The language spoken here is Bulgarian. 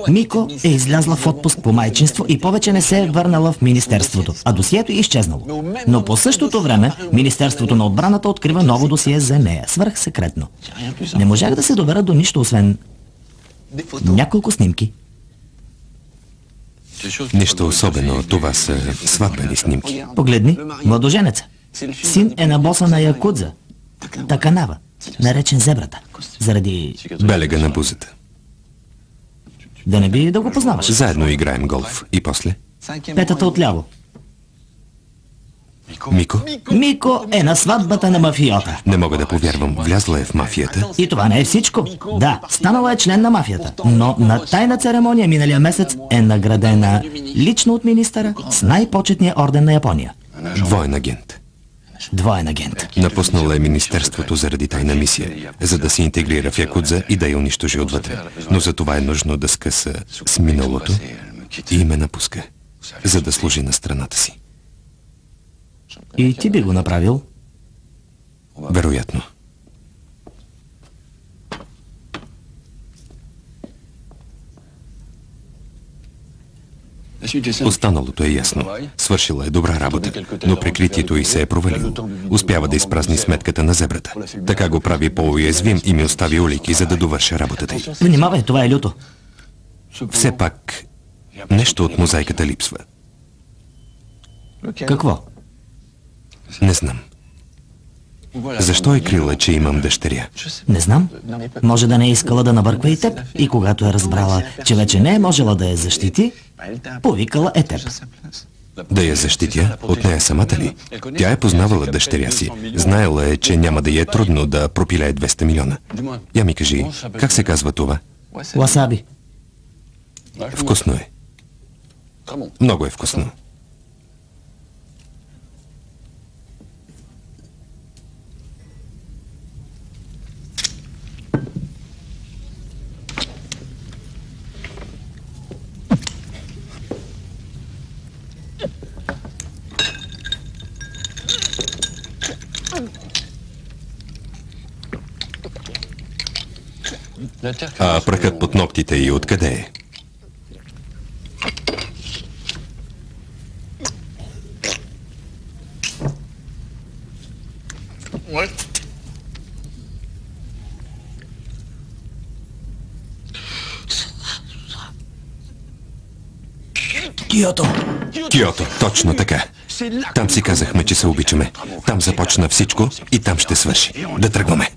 Мико е излязла в отпуск по майчинство и повече не се е върнала в министерството, а досието е изчезнало. Но по същото време Министерството на отбраната открива ново досие за нея, свръхсекретно. Не можах да се добера до нищо, освен няколко снимки. Нищо особено, това са сватбени снимки. Погледни, младоженеца. Син е на боса на Якудза, Таканава, наречен Зебрата, заради... Белега на бузата. Да не би да го познаваш. Заедно играем голф. И после? Петата отляво. Мико? Мико е на сватбата на мафиота. Не мога да повярвам. Влязла е в мафията. И това не е всичко. Да, станала е член на мафията. Но на тайна церемония миналия месец е наградена лично от министъра с най-почетния орден на Япония. Двоен агент. Двоен агент. Напуснала е министерството заради тайна мисия, за да се интегрира в Якудза и да я унищожи отвътре. Но за това е нужно да скъса с миналото и ме напуска, за да служи на страната си. И ти би го направил? Вероятно. Останалото е ясно. Свършила е добра работа, но прикритието й се е провалило. Успява да изпразни сметката на Зебрата. Така го прави по-уязвим и ми остави улики, за да довърша работата й. Внимавай, това е люто. Все пак, нещо от мозайката липсва. Какво? Не знам. Защо е крила, че имам дъщеря? Не знам. Може да не е искала да набърква и теб. И когато е разбрала, че вече не е можела да я защити, повикала е теб. Да я защитя? От нея самата ли? Тя е познавала дъщеря си. Знаела е, че няма да й е трудно да пропилее 200 милиона. Я ми кажи, как се казва това? Васаби. Вкусно е. Много е вкусно. А пръхът под ногтите и откъде е? Киото! Киото, точно така. Там си казахме, че се обичаме. Там започна всичко и там ще свърши. Да тръгваме.